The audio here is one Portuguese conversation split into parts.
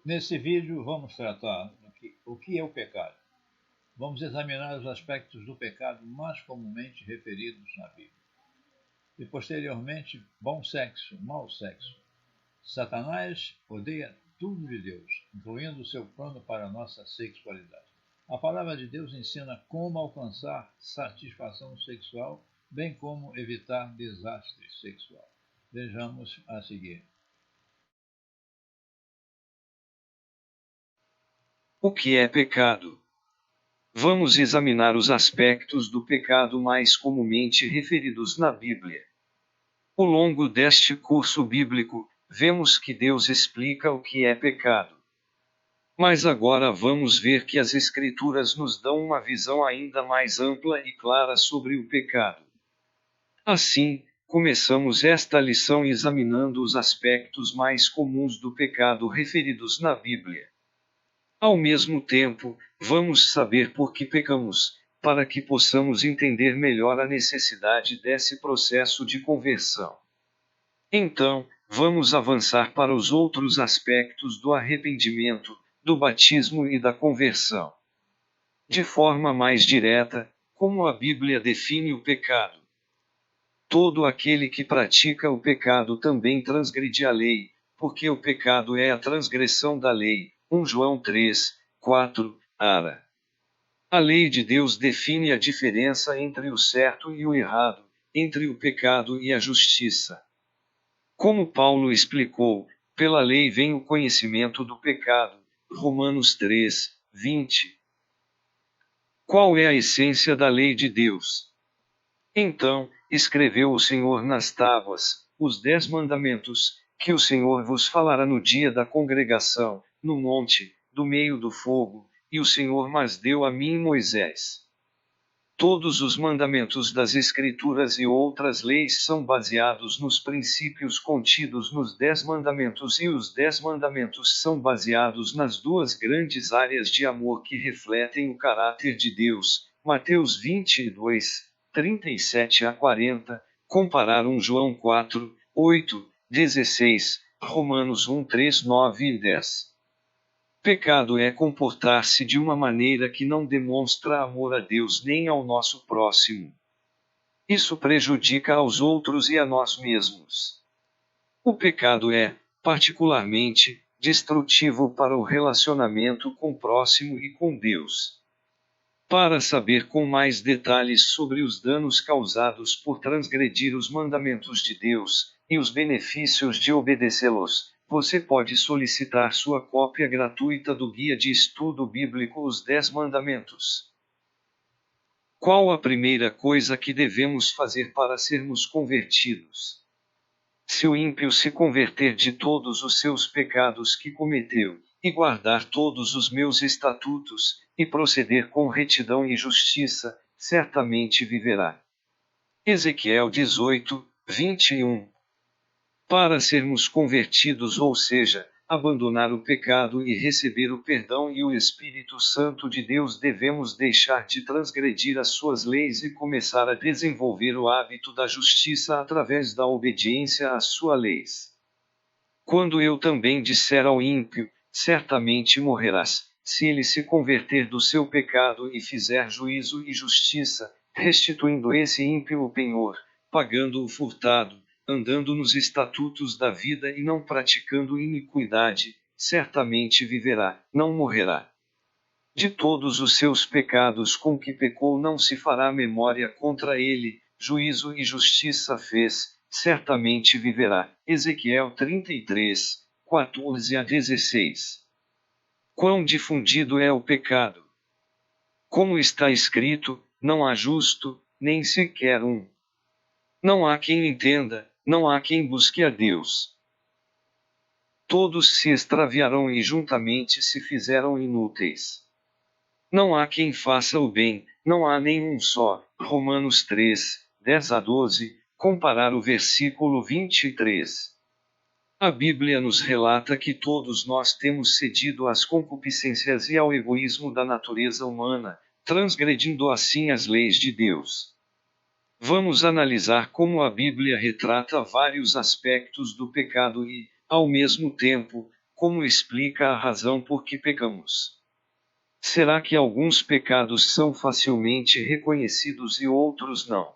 Nesse vídeo vamos tratar o que é o pecado. Vamos examinar os aspectos do pecado mais comumente referidos na Bíblia. E posteriormente, bom sexo, mau sexo. Satanás odeia tudo de Deus, incluindo o seu plano para a nossa sexualidade. A palavra de Deus ensina como alcançar satisfação sexual, bem como evitar desastre sexual. Vejamos a seguir. O que é pecado? Vamos examinar os aspectos do pecado mais comumente referidos na Bíblia. Ao longo deste curso bíblico, vemos que Deus explica o que é pecado. Mas agora vamos ver que as Escrituras nos dão uma visão ainda mais ampla e clara sobre o pecado. Assim, começamos esta lição examinando os aspectos mais comuns do pecado referidos na Bíblia. Ao mesmo tempo, vamos saber por que pecamos, para que possamos entender melhor a necessidade desse processo de conversão. Então, vamos avançar para os outros aspectos do arrependimento, do batismo e da conversão. De forma mais direta, como a Bíblia define o pecado. Todo aquele que pratica o pecado também transgride a lei, porque o pecado é a transgressão da lei. 1 João 3, 4, ara. A lei de Deus define a diferença entre o certo e o errado, entre o pecado e a justiça. Como Paulo explicou, pela lei vem o conhecimento do pecado. Romanos 3, 20. Qual é a essência da lei de Deus? Então, escreveu o Senhor nas tábuas, os 10 mandamentos, que o Senhor vos falará no dia da congregação, no monte, do meio do fogo, e o Senhor mas deu a mim Moisés. Todos os mandamentos das Escrituras e outras leis são baseados nos princípios contidos nos 10 mandamentos, e os 10 mandamentos são baseados nas duas grandes áreas de amor que refletem o caráter de Deus. Mateus 22, 37 a 40, comparar 1 João 4, 8, 16, Romanos 1, 3, 9 e 10. Pecado é comportar-se de uma maneira que não demonstra amor a Deus nem ao nosso próximo. Isso prejudica aos outros e a nós mesmos. O pecado é, particularmente, destrutivo para o relacionamento com o próximo e com Deus. Para saber com mais detalhes sobre os danos causados por transgredir os mandamentos de Deus, e os benefícios de obedecê-los, você pode solicitar sua cópia gratuita do Guia de Estudo Bíblico Os 10 Mandamentos. Qual a primeira coisa que devemos fazer para sermos convertidos? Se o ímpio se converter de todos os seus pecados que cometeu, e guardar todos os meus estatutos, e proceder com retidão e justiça, certamente viverá. Ezequiel 18, 21. Para sermos convertidos, ou seja, abandonar o pecado e receber o perdão e o Espírito Santo de Deus, devemos deixar de transgredir as suas leis e começar a desenvolver o hábito da justiça através da obediência às suas leis. Quando eu também disser ao ímpio, certamente morrerás, se ele se converter do seu pecado e fizer juízo e justiça, restituindo esse ímpio o penhor, pagando o furtado, andando nos estatutos da vida e não praticando iniquidade, certamente viverá, não morrerá. De todos os seus pecados com que pecou não se fará memória contra ele, juízo e justiça fez, certamente viverá. Ezequiel 33, 14 a 16. Quão difundido é o pecado! Como está escrito, não há justo, nem sequer um. Não há quem entenda, não há quem busque a Deus. Todos se extraviaram e juntamente se fizeram inúteis. Não há quem faça o bem, não há nenhum só. Romanos 3, 10 a 12, comparar o versículo 23. A Bíblia nos relata que todos nós temos cedido às concupiscências e ao egoísmo da natureza humana, transgredindo assim as leis de Deus. Vamos analisar como a Bíblia retrata vários aspectos do pecado e, ao mesmo tempo, como explica a razão por que pecamos. Será que alguns pecados são facilmente reconhecidos e outros não?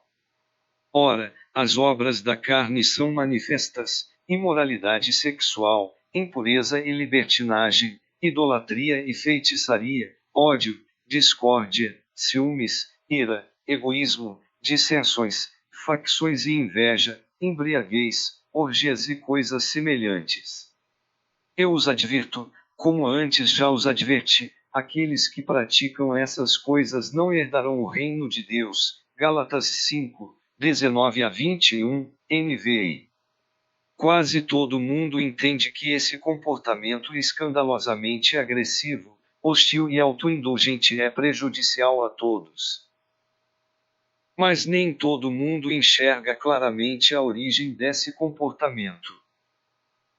Ora, as obras da carne são manifestas: imoralidade sexual, impureza e libertinagem, idolatria e feitiçaria, ódio, discórdia, ciúmes, ira, egoísmo, dissensões, facções e inveja, embriaguez, orgias e coisas semelhantes. Eu os advirto, como antes já os adverti, aqueles que praticam essas coisas não herdarão o reino de Deus. Gálatas 5, 19 a 21, NVI. Quase todo mundo entende que esse comportamento escandalosamente agressivo, hostil e autoindulgente é prejudicial a todos. Mas nem todo mundo enxerga claramente a origem desse comportamento.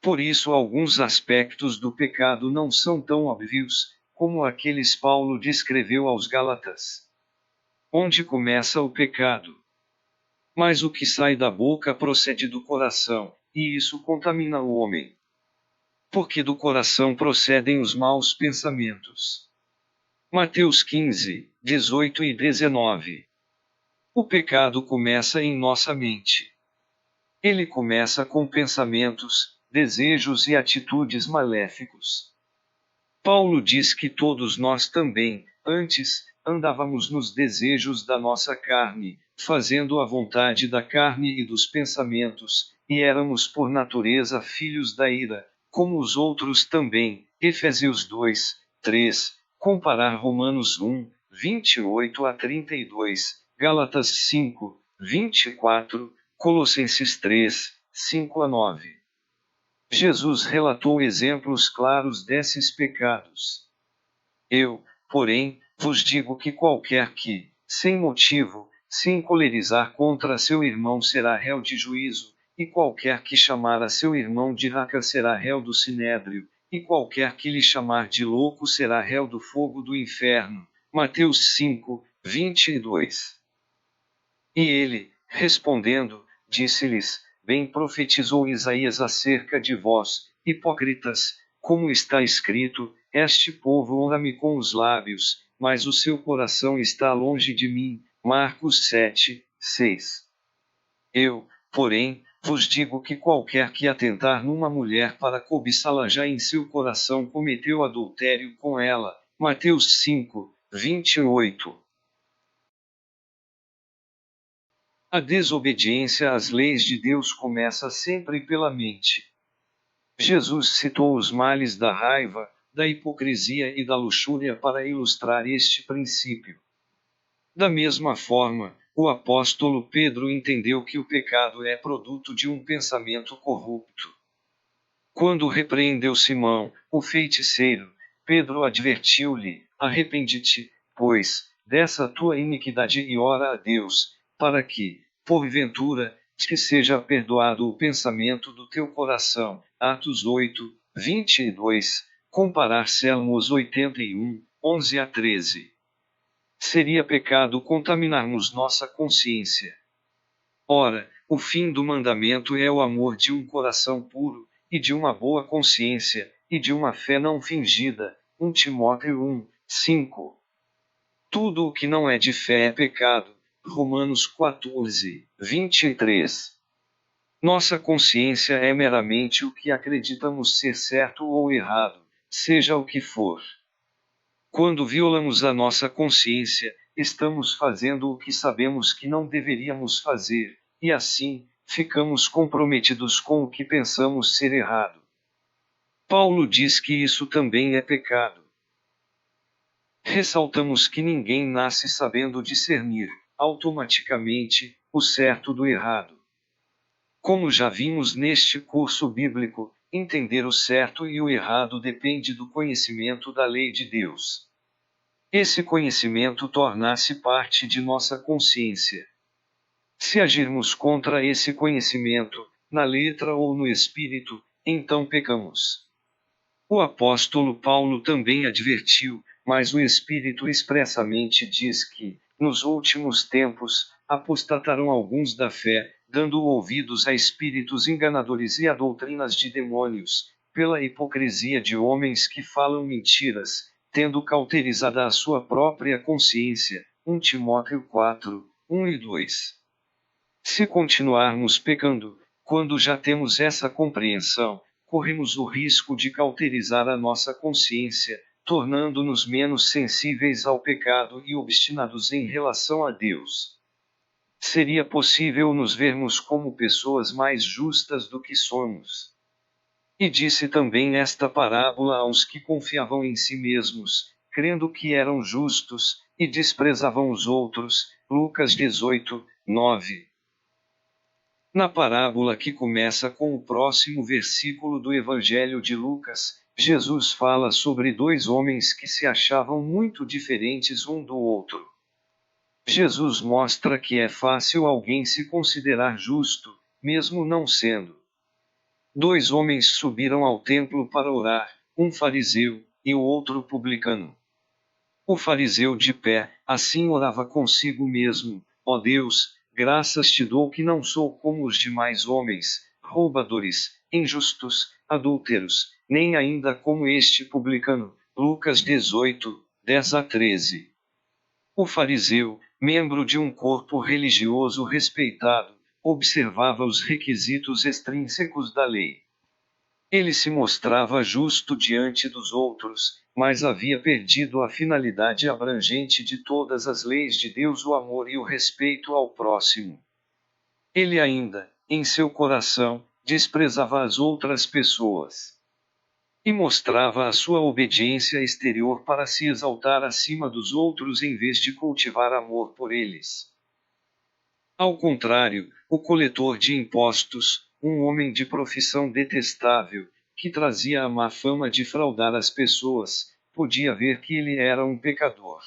Por isso, alguns aspectos do pecado não são tão óbvios, como aqueles Paulo descreveu aos Gálatas. Onde começa o pecado? Mas o que sai da boca procede do coração, e isso contamina o homem. Porque do coração procedem os maus pensamentos. Mateus 15, 18 e 19. O pecado começa em nossa mente. Ele começa com pensamentos, desejos e atitudes maléficos. Paulo diz que todos nós também, antes, andávamos nos desejos da nossa carne, fazendo a vontade da carne e dos pensamentos, e éramos por natureza filhos da ira, como os outros também. Efésios 2, 3, comparar Romanos 1, 28 a 32, Gálatas 5, 24, Colossenses 3, 5 a 9. Jesus relatou exemplos claros desses pecados. Eu, porém, vos digo que qualquer que, sem motivo, se encolerizar contra seu irmão será réu de juízo, e qualquer que chamar a seu irmão de raca será réu do sinédrio, e qualquer que lhe chamar de louco será réu do fogo do inferno. Mateus 5, 22. E ele, respondendo, disse-lhes: Bem profetizou Isaías acerca de vós, hipócritas, como está escrito: Este povo honra-me com os lábios, mas o seu coração está longe de mim. Marcos 7, 6. Eu, porém, vos digo que qualquer que atentar numa mulher para cobiçá-la já em seu coração cometeu adultério com ela. Mateus 5, 28. A desobediência às leis de Deus começa sempre pela mente. Jesus citou os males da raiva, da hipocrisia e da luxúria para ilustrar este princípio. Da mesma forma, o apóstolo Pedro entendeu que o pecado é produto de um pensamento corrupto. Quando repreendeu Simão, o feiticeiro, Pedro advertiu-lhe: Arrepende-te, pois, dessa tua iniquidade e ora a Deus, para que, porventura, te seja perdoado o pensamento do teu coração. Atos 8, 22, comparar Salmos 81, 11 a 13. Seria pecado contaminarmos nossa consciência. Ora, o fim do mandamento é o amor de um coração puro, e de uma boa consciência, e de uma fé não fingida. 1 Timóteo 1, 5. Tudo o que não é de fé é pecado. Romanos 14, 23. Nossa consciência é meramente o que acreditamos ser certo ou errado, seja o que for. Quando violamos a nossa consciência, estamos fazendo o que sabemos que não deveríamos fazer, e assim, ficamos comprometidos com o que pensamos ser errado. Paulo diz que isso também é pecado. Ressaltamos que ninguém nasce sabendo discernir, automaticamente, o certo do errado. Como já vimos neste curso bíblico, entender o certo e o errado depende do conhecimento da lei de Deus. Esse conhecimento torna-se parte de nossa consciência. Se agirmos contra esse conhecimento, na letra ou no espírito, então pecamos. O apóstolo Paulo também advertiu, mas o Espírito expressamente diz que, nos últimos tempos, apostatarão alguns da fé, dando ouvidos a espíritos enganadores e a doutrinas de demônios. pela hipocrisia de homens que falam mentiras, tendo cauterizada a sua própria consciência. 1 Timóteo 4, 1 e 2. Se continuarmos pecando, quando já temos essa compreensão, corremos o risco de cauterizar a nossa consciência, tornando-nos menos sensíveis ao pecado e obstinados em relação a Deus. Seria possível nos vermos como pessoas mais justas do que somos. E disse também esta parábola aos que confiavam em si mesmos, crendo que eram justos, e desprezavam os outros. Lucas 18, 9. Na parábola que começa com o próximo versículo do Evangelho de Lucas, Jesus fala sobre dois homens que se achavam muito diferentes um do outro. Jesus mostra que é fácil alguém se considerar justo, mesmo não sendo. Dois homens subiram ao templo para orar, um fariseu e o outro publicano. O fariseu de pé, assim orava consigo mesmo: ó Deus, graças te dou que não sou como os demais homens, roubadores, injustos, adúlteros, nem ainda como este publicano. Lucas 18, 10 a 13. O fariseu, membro de um corpo religioso respeitado, observava os requisitos extrínsecos da lei. Ele se mostrava justo diante dos outros, mas havia perdido a finalidade abrangente de todas as leis de Deus: o amor e o respeito ao próximo. Ele ainda, em seu coração, desprezava as outras pessoas. E mostrava a sua obediência exterior para se exaltar acima dos outros em vez de cultivar amor por eles. Ao contrário, o coletor de impostos, um homem de profissão detestável, que trazia a má fama de fraudar as pessoas, podia ver que ele era um pecador.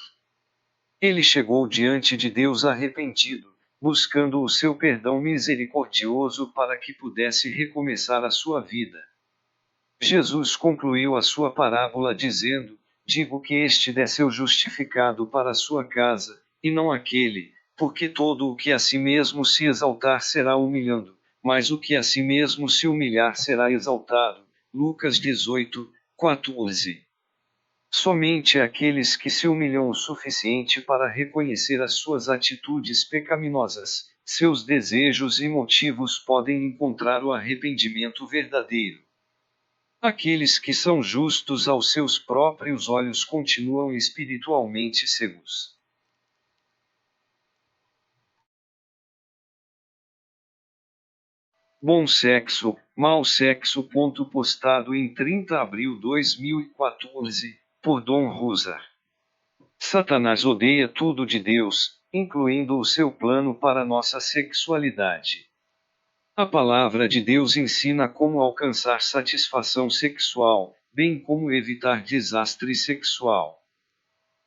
Ele chegou diante de Deus arrependido, buscando o seu perdão misericordioso para que pudesse recomeçar a sua vida. Jesus concluiu a sua parábola dizendo: digo que este desceu justificado para a sua casa, e não aquele, porque todo o que a si mesmo se exaltar será humilhado, mas o que a si mesmo se humilhar será exaltado. Lucas 18, 14. Somente aqueles que se humilham o suficiente para reconhecer as suas atitudes pecaminosas, seus desejos e motivos podem encontrar o arrependimento verdadeiro. Aqueles que são justos aos seus próprios olhos continuam espiritualmente cegos. Bom sexo, mau sexo. Postado em 30 de abril de 2014, por Don Rosa. Satanás odeia tudo de Deus, incluindo o seu plano para nossa sexualidade. A palavra de Deus ensina como alcançar satisfação sexual, bem como evitar desastre sexual.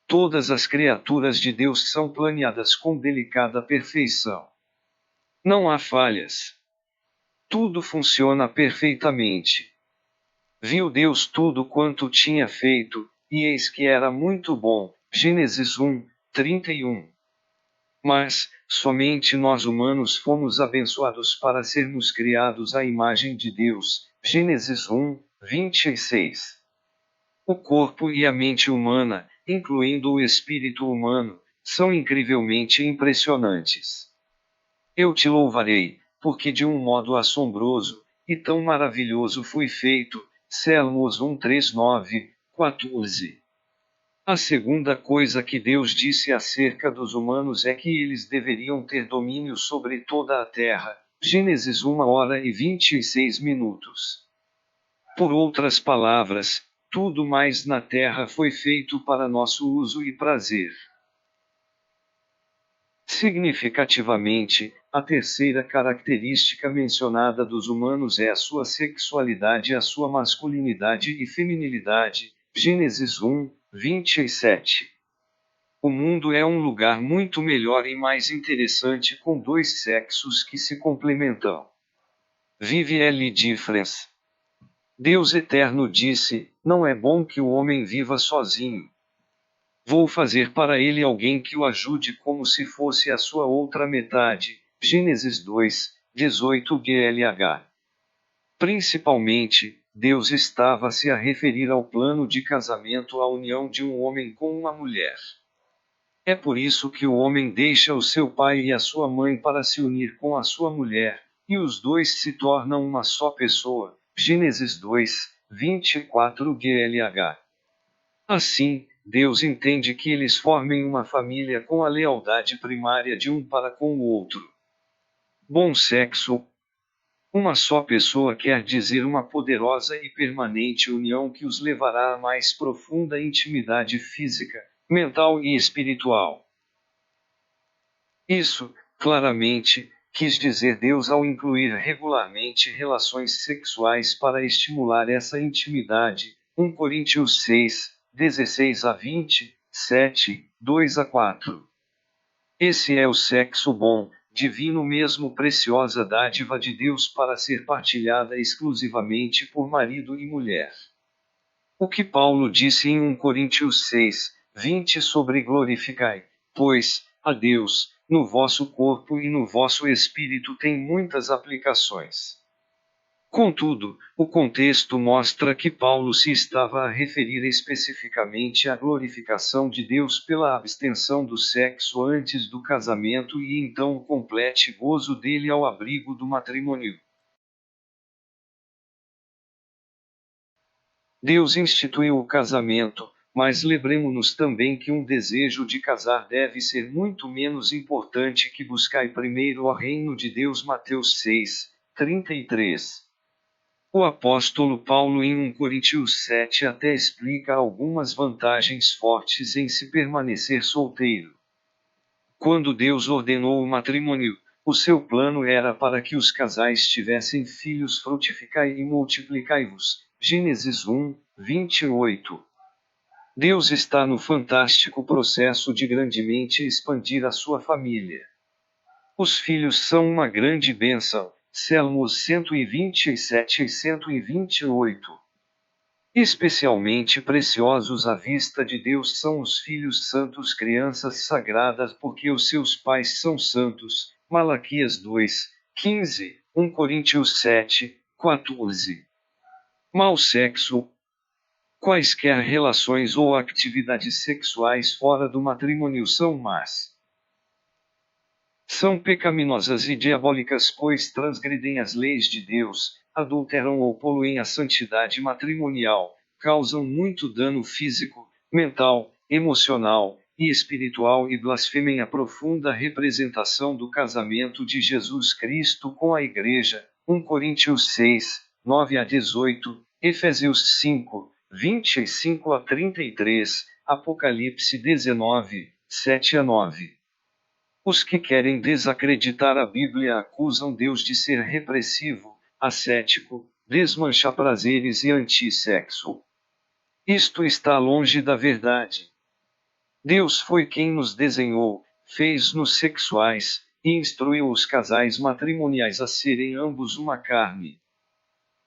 Todas as criaturas de Deus são planeadas com delicada perfeição. Não há falhas. Tudo funciona perfeitamente. Viu Deus tudo quanto tinha feito, e eis que era muito bom. Gênesis 1, 31. Mas, somente nós humanos fomos abençoados para sermos criados à imagem de Deus. Gênesis 1, 26. O corpo e a mente humana, incluindo o espírito humano, são incrivelmente impressionantes. Eu te louvarei, porque de um modo assombroso e tão maravilhoso fui feito. Salmos 1, 3, 9, 14. A segunda coisa que Deus disse acerca dos humanos é que eles deveriam ter domínio sobre toda a terra. Gênesis 1 hora e 26 minutos. Por outras palavras, tudo mais na terra foi feito para nosso uso e prazer. Significativamente, a terceira característica mencionada dos humanos é a sua sexualidade, a sua masculinidade e feminilidade. Gênesis 1, 27. O mundo é um lugar muito melhor e mais interessante com dois sexos que se complementam. Vive L. Difference. Deus Eterno disse: não é bom que o homem viva sozinho. Vou fazer para ele alguém que o ajude como se fosse a sua outra metade. Gênesis 2, 18 GLH. Principalmente, Deus estava se a referir ao plano de casamento, à união de um homem com uma mulher. É por isso que o homem deixa o seu pai e a sua mãe para se unir com a sua mulher, e os dois se tornam uma só pessoa. Gênesis 2, 24 GLH. Assim, Deus entende que eles formem uma família com a lealdade primária de um para com o outro. Bom sexo. Uma só pessoa quer dizer uma poderosa e permanente união que os levará a mais profunda intimidade física, mental e espiritual. Isso, claramente, quis dizer Deus ao incluir regularmente relações sexuais para estimular essa intimidade. 1 Coríntios 6, 16 a 20, 7, 2 a 4. Esse é o sexo bom, divino mesmo, preciosa dádiva de Deus para ser partilhada exclusivamente por marido e mulher. O que Paulo disse em 1 Coríntios 6, 20 sobre glorificai, pois, a Deus, no vosso corpo e no vosso espírito tem muitas aplicações. Contudo, o contexto mostra que Paulo se estava a referir especificamente à glorificação de Deus pela abstenção do sexo antes do casamento e então o completo gozo dele ao abrigo do matrimônio. Deus instituiu o casamento, mas lembremos-nos também que um desejo de casar deve ser muito menos importante que buscar primeiro o reino de Deus. Mateus 6, 33. O apóstolo Paulo em 1 Coríntios 7 até explica algumas vantagens fortes em se permanecer solteiro. Quando Deus ordenou o matrimônio, o seu plano era para que os casais tivessem filhos. Frutificai e multiplicai-vos. Gênesis 1, 28. Deus está no fantástico processo de grandemente expandir a sua família. Os filhos são uma grande bênção. Salmos 127 e 128. Especialmente preciosos à vista de Deus são os filhos santos, crianças sagradas, porque os seus pais são santos. Malaquias 2, 15, 1 Coríntios 7, 14. Mau sexo. Quaisquer relações ou atividades sexuais fora do matrimônio são más. São pecaminosas e diabólicas, pois transgridem as leis de Deus, adulteram ou poluem a santidade matrimonial, causam muito dano físico, mental, emocional e espiritual e blasfemem a profunda representação do casamento de Jesus Cristo com a Igreja. 1 Coríntios 6, 9 a 18, Efésios 5, 25 a 33, Apocalipse 19, 7 a 9. Os que querem desacreditar a Bíblia acusam Deus de ser repressivo, ascético, desmancha-prazeres e antissexo. Isto está longe da verdade. Deus foi quem nos desenhou, fez-nos sexuais, e instruiu os casais matrimoniais a serem ambos uma carne.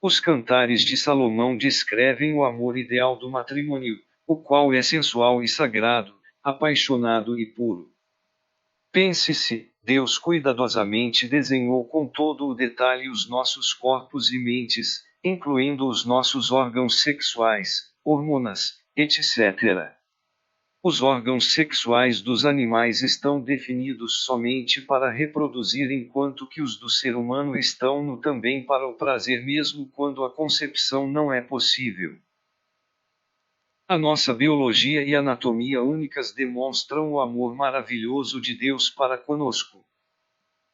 Os cantares de Salomão descrevem o amor ideal do matrimônio, o qual é sensual e sagrado, apaixonado e puro. Pense-se, Deus cuidadosamente desenhou com todo o detalhe os nossos corpos e mentes, incluindo os nossos órgãos sexuais, hormonas, etc. Os órgãos sexuais dos animais estão definidos somente para reproduzir, enquanto que os do ser humano estão também para o prazer, mesmo quando a concepção não é possível. A nossa biologia e anatomia únicas demonstram o amor maravilhoso de Deus para conosco.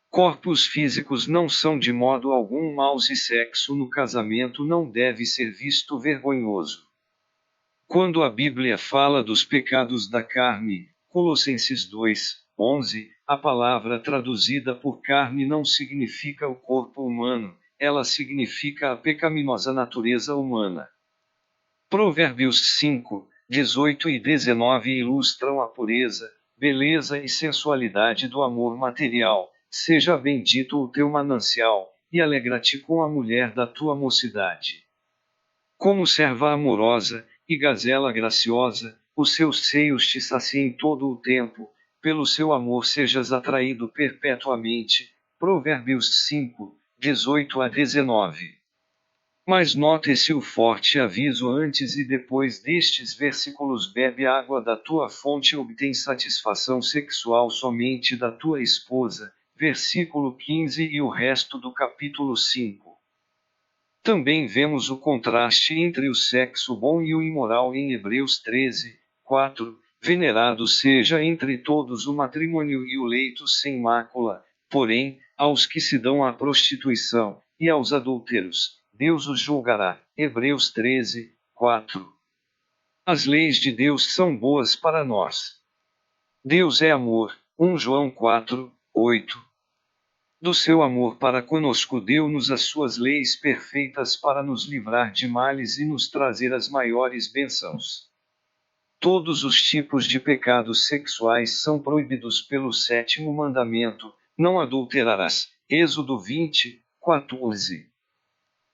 Corpos físicos não são de modo algum maus e sexo no casamento não deve ser visto vergonhoso. Quando a Bíblia fala dos pecados da carne, Colossenses 2, 11, a palavra traduzida por carne não significa o corpo humano, ela significa a pecaminosa natureza humana. Provérbios 5, 18 e 19 ilustram a pureza, beleza e sensualidade do amor material. Seja bendito o teu manancial, e alegra-te com a mulher da tua mocidade. Como serva amorosa, e gazela graciosa, os seus seios te saciem todo o tempo, pelo seu amor sejas atraído perpetuamente. Provérbios 5, 18 a 19. Mas note-se o forte aviso antes e depois destes versículos: bebe água da tua fonte, obtém satisfação sexual somente da tua esposa. Versículo 15 e o resto do capítulo 5. Também vemos o contraste entre o sexo bom e o imoral em Hebreus 13, 4. Venerado seja entre todos o matrimônio e o leito sem mácula, porém, aos que se dão à prostituição, e aos adúlteros, Deus os julgará. Hebreus 13, 4. As leis de Deus são boas para nós. Deus é amor. 1 João 4, 8. Do seu amor para conosco deu-nos as suas leis perfeitas para nos livrar de males e nos trazer as maiores bênçãos. Todos os tipos de pecados sexuais são proibidos pelo sétimo mandamento: não adulterarás. Êxodo 20, 14.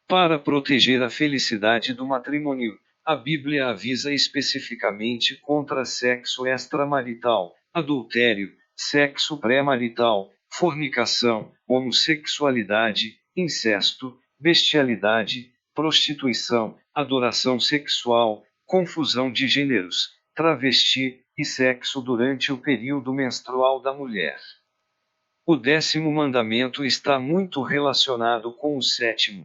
Para proteger a felicidade do matrimônio, a Bíblia avisa especificamente contra sexo extramarital, adultério, sexo pré-marital, fornicação, homossexualidade, incesto, bestialidade, prostituição, adoração sexual, confusão de gêneros, travesti e sexo durante o período menstrual da mulher. O 10º mandamento está muito relacionado com o 7º.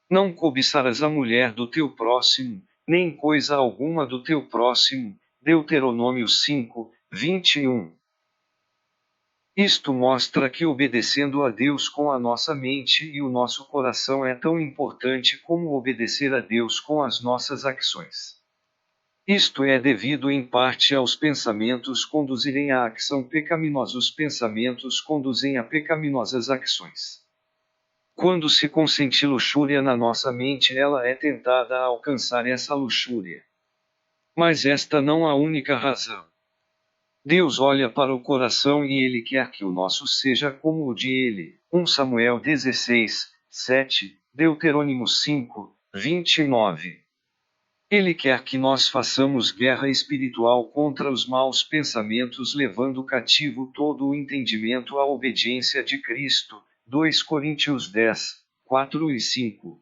Não cobiçarás a mulher do teu próximo, nem coisa alguma do teu próximo. Deuteronômio 5, 21. Isto mostra que obedecendo a Deus com a nossa mente e o nosso coração é tão importante como obedecer a Deus com as nossas ações. Isto é devido em parte aos pensamentos conduzirem à ação pecaminosa. Os pensamentos conduzem a pecaminosas ações. Quando se consente luxúria na nossa mente, ela é tentada a alcançar essa luxúria. Mas esta não é a única razão. Deus olha para o coração e Ele quer que o nosso seja como o de Ele. 1 Samuel 16, 7, Deuteronômio 5, 29. Ele quer que nós façamos guerra espiritual contra os maus pensamentos, levando cativo todo o entendimento à obediência de Cristo. 2 Coríntios 10, 4 e 5.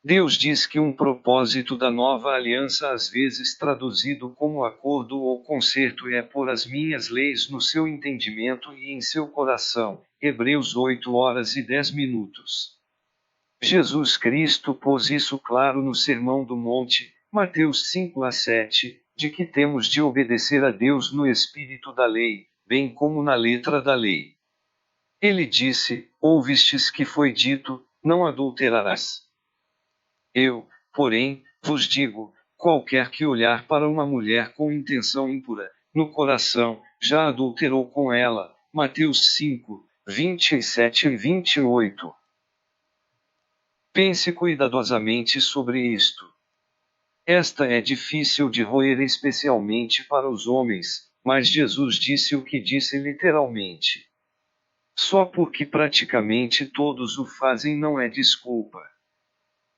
Deus diz que um propósito da nova aliança, às vezes traduzido como acordo ou concerto, é pôr as minhas leis no seu entendimento e em seu coração. Hebreus 8h10. Jesus Cristo pôs isso claro no Sermão do Monte, Mateus 5-7, de que temos de obedecer a Deus no espírito da lei, bem como na letra da lei. Ele disse: ouvistes que foi dito, não adulterarás. Eu, porém, vos digo, qualquer que olhar para uma mulher com intenção impura, no coração, já adulterou com ela. Mateus 5, 27 e 28. Pense cuidadosamente sobre isto. Esta é difícil de roer, especialmente para os homens, mas Jesus disse o que disse literalmente. Só porque praticamente todos o fazem não é desculpa.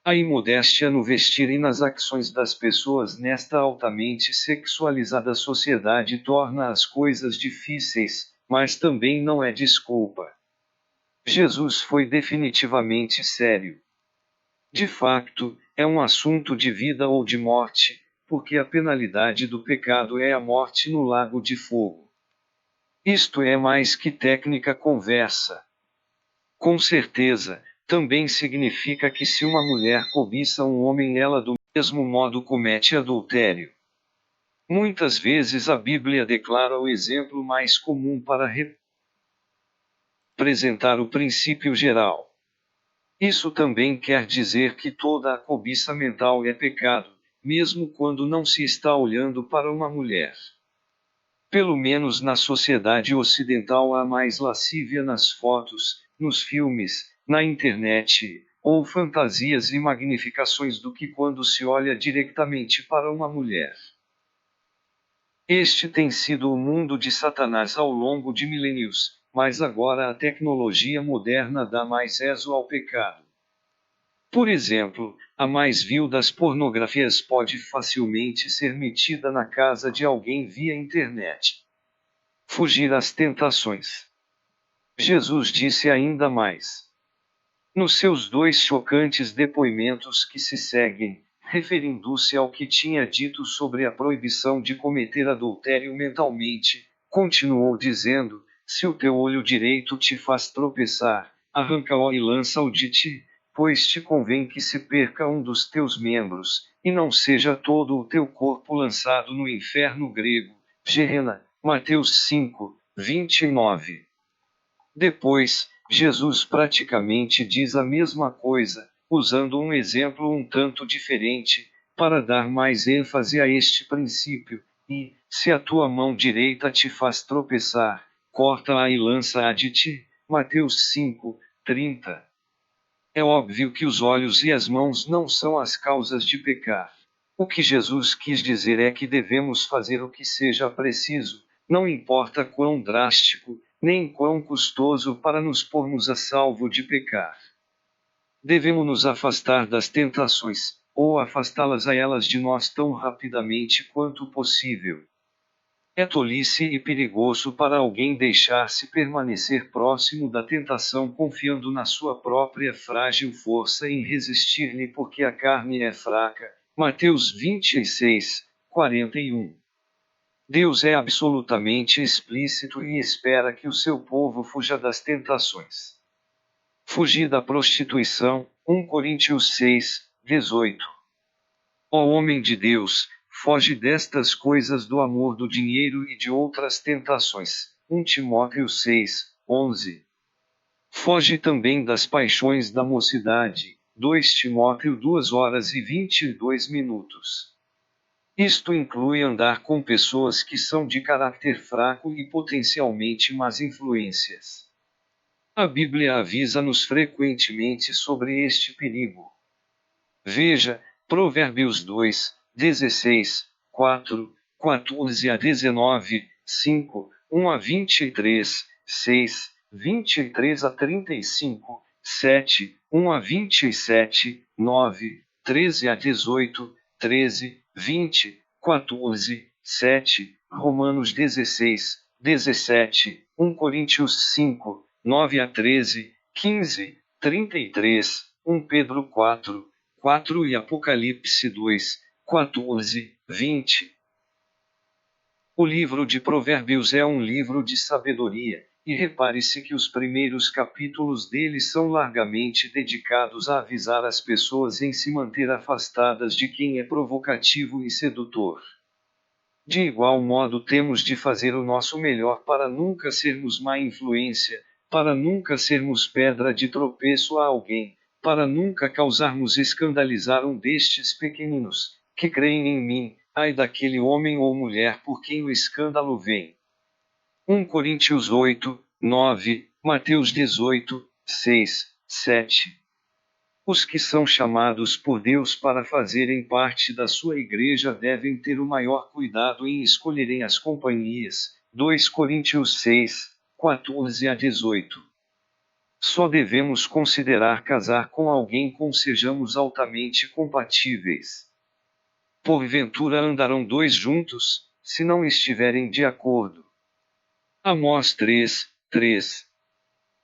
A imodéstia no vestir e nas ações das pessoas nesta altamente sexualizada sociedade torna as coisas difíceis, mas também não é desculpa. Jesus foi definitivamente sério. De facto, é um assunto de vida ou de morte, porque a penalidade do pecado é a morte no lago de fogo. Isto é mais que técnica conversa. Com certeza, também significa que se uma mulher cobiça um homem, ela do mesmo modo comete adultério. Muitas vezes a Bíblia declara o exemplo mais comum para representar o princípio geral. Isso também quer dizer que toda a cobiça mental é pecado, mesmo quando não se está olhando para uma mulher. Pelo menos na sociedade ocidental há mais lascívia nas fotos, nos filmes, na internet, ou fantasias e magnificações do que quando se olha diretamente para uma mulher. Este tem sido o mundo de Satanás ao longo de milênios, mas agora a tecnologia moderna dá mais êxito ao pecado. Por exemplo, a mais vil das pornografias pode facilmente ser metida na casa de alguém via internet. Fugir às tentações. Jesus disse ainda mais. Nos seus 2 chocantes depoimentos que se seguem, referindo-se ao que tinha dito sobre a proibição de cometer adultério mentalmente, continuou dizendo: se o teu olho direito te faz tropeçar, arranca-o e lança-o de ti, pois te convém que se perca um dos teus membros, e não seja todo o teu corpo lançado no inferno grego. Gehenna. Mateus 5, 29. Depois, Jesus praticamente diz a mesma coisa, usando um exemplo um tanto diferente, para dar mais ênfase a este princípio, e, se a tua mão direita te faz tropeçar, corta-a e lança-a de ti. Mateus 5, 30. É óbvio que os olhos e as mãos não são as causas de pecar. O que Jesus quis dizer é que devemos fazer o que seja preciso, não importa quão drástico, nem quão custoso para nos pormos a salvo de pecar. Devemos nos afastar das tentações, ou afastá-las a elas de nós tão rapidamente quanto possível. É tolice e perigoso para alguém deixar-se permanecer próximo da tentação confiando na sua própria frágil força em resistir-lhe porque a carne é fraca. Mateus 26, 41. Deus é absolutamente explícito e espera que o seu povo fuja das tentações. Fugir da prostituição, 1 Coríntios 6, 18. Ó homem de Deus, foge destas coisas do amor do dinheiro e de outras tentações, 1 Timóteo 6, 11. Foge também das paixões da mocidade, 2 Timóteo 2 horas e 22 minutos. Isto inclui andar com pessoas que são de caráter fraco e potencialmente más influências. A Bíblia avisa-nos frequentemente sobre este perigo. Veja, Provérbios 2, 16, 4, 14 a 19, 5, 1 a 23, 6, 23 a 35, 7, 1 a 27, 9, 13 a 18, 13, 20, 14, 7, Romanos 16, 17, 1 Coríntios 5, 9 a 13, 15, 33, 1 Pedro 4, 4 e Apocalipse 2, 14, 20. O livro de Provérbios é um livro de sabedoria, e repare-se que os primeiros capítulos dele são largamente dedicados a avisar as pessoas em se manter afastadas de quem é provocativo e sedutor. De igual modo, temos de fazer o nosso melhor para nunca sermos má influência, para nunca sermos pedra de tropeço a alguém, para nunca causarmos escandalizar um destes pequeninos, que creem em mim, ai daquele homem ou mulher por quem o escândalo vem. 1 Coríntios 8, 9, Mateus 18, 6, 7. Os que são chamados por Deus para fazerem parte da sua igreja devem ter o maior cuidado em escolherem as companhias. 2 Coríntios 6, 14 a 18. Só devemos considerar casar com alguém com sejamos altamente compatíveis. Porventura andarão 2 juntos, se não estiverem de acordo. Amós 3, 3.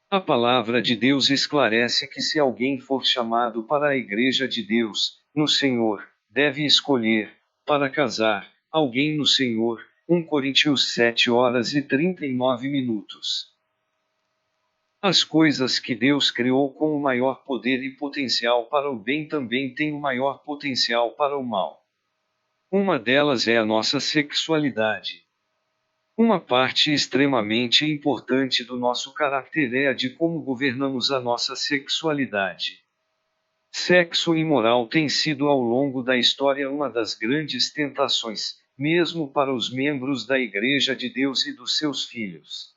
A palavra de Deus esclarece que se alguém for chamado para a igreja de Deus, no Senhor, deve escolher, para casar, alguém no Senhor. 1 Coríntios 7 horas e 39 minutos. As coisas que Deus criou com o maior poder e potencial para o bem também têm o maior potencial para o mal. Uma delas é a nossa sexualidade. Uma parte extremamente importante do nosso caráter é a de como governamos a nossa sexualidade. Sexo imoral tem sido ao longo da história uma das grandes tentações, mesmo para os membros da Igreja de Deus e dos seus filhos.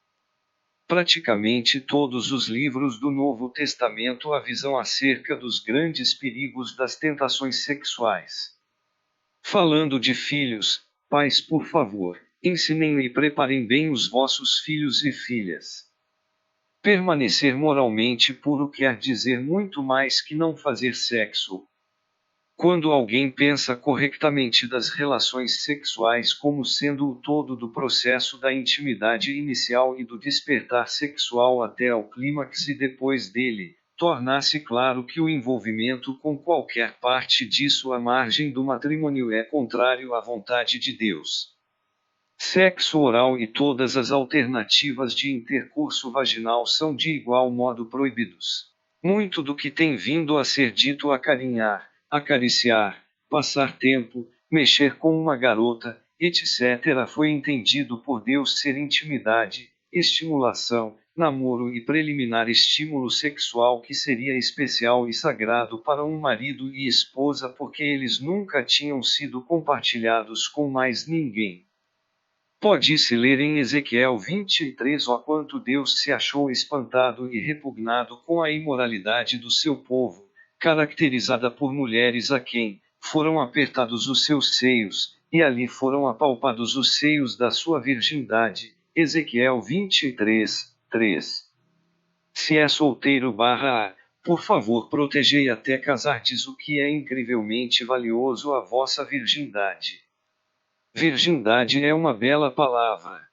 Praticamente todos os livros do Novo Testamento avisam acerca dos grandes perigos das tentações sexuais. Falando de filhos, pais, por favor, ensinem e preparem bem os vossos filhos e filhas. Permanecer moralmente puro quer dizer muito mais que não fazer sexo. Quando alguém pensa corretamente das relações sexuais como sendo o todo do processo da intimidade inicial e do despertar sexual até ao clímax e depois dele, tornasse claro que o envolvimento com qualquer parte disso à margem do matrimônio é contrário à vontade de Deus. Sexo oral e todas as alternativas de intercurso vaginal são de igual modo proibidos. Muito do que tem vindo a ser dito acarinhar, acariciar, passar tempo, mexer com uma garota, etc., foi entendido por Deus ser intimidade, estimulação, namoro e preliminar estímulo sexual que seria especial e sagrado para um marido e esposa porque eles nunca tinham sido compartilhados com mais ninguém. Pode-se ler em Ezequiel 23 o quanto Deus se achou espantado e repugnado com a imoralidade do seu povo, caracterizada por mulheres a quem foram apertados os seus seios, e ali foram apalpados os seios da sua virgindade. Ezequiel 23, 3. Se é solteiro por favor protegei até casardes o que é incrivelmente valioso a vossa virgindade. Virgindade é uma bela palavra.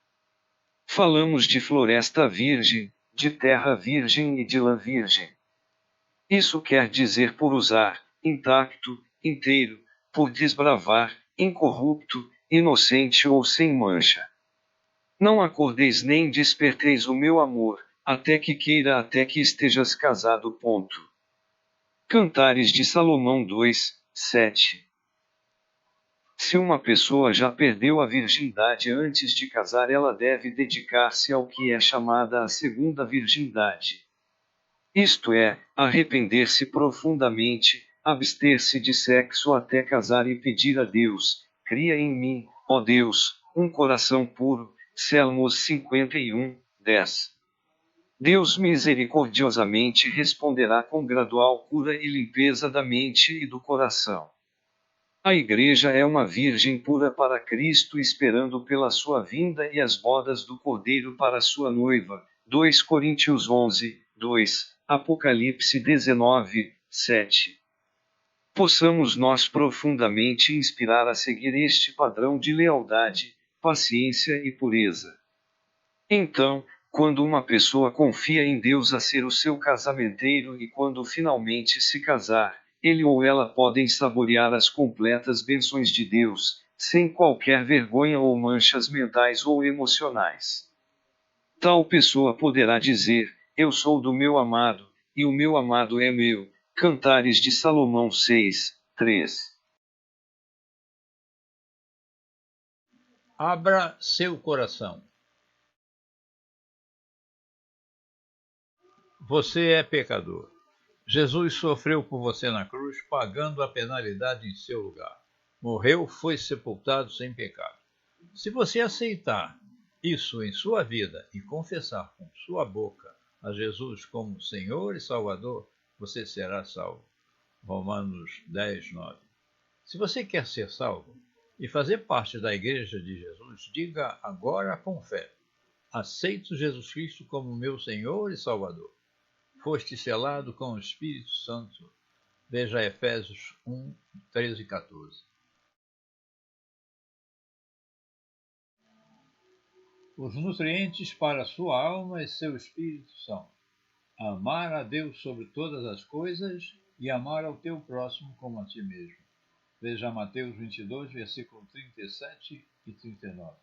Falamos de floresta virgem, de terra virgem e de lã virgem. Isso quer dizer por usar, intacto, inteiro, por desbravar, incorrupto, inocente ou sem mancha. Não acordeis nem desperteis o meu amor, até que estejas casado. Cantares de Salomão 2, 7. Se uma pessoa já perdeu a virgindade antes de casar, ela deve dedicar-se ao que é chamada a segunda virgindade. Isto é, arrepender-se profundamente, abster-se de sexo até casar e pedir a Deus: cria em mim, ó Deus, um coração puro. Salmos 51, 10. Deus misericordiosamente responderá com gradual cura e limpeza da mente e do coração. A Igreja é uma virgem pura para Cristo, esperando pela sua vinda e as bodas do Cordeiro para sua noiva. 2 Coríntios 11, 2, Apocalipse 19, 7. Possamos nós profundamente inspirar a seguir este padrão de lealdade, paciência e pureza. Então, quando uma pessoa confia em Deus a ser o seu casamenteiro e quando finalmente se casar, ele ou ela podem saborear as completas bênçãos de Deus, sem qualquer vergonha ou manchas mentais ou emocionais. Tal pessoa poderá dizer: eu sou do meu amado, e o meu amado é meu. Cantares de Salomão 6, 3. Abra seu coração. Você é pecador. Jesus sofreu por você na cruz, pagando a penalidade em seu lugar. Morreu, foi sepultado sem pecado. Se você aceitar isso em sua vida e confessar com sua boca a Jesus como Senhor e Salvador, você será salvo. Romanos 10, 9. Se você quer ser salvo e fazer parte da Igreja de Jesus, diga agora com fé: aceito Jesus Cristo como meu Senhor e Salvador. Foste selado com o Espírito Santo. Veja Efésios 1, 13 e 14. Os nutrientes para sua alma e seu espírito são: amar a Deus sobre todas as coisas e amar ao teu próximo como a ti mesmo. Veja Mateus 22, versículo 37 e 39.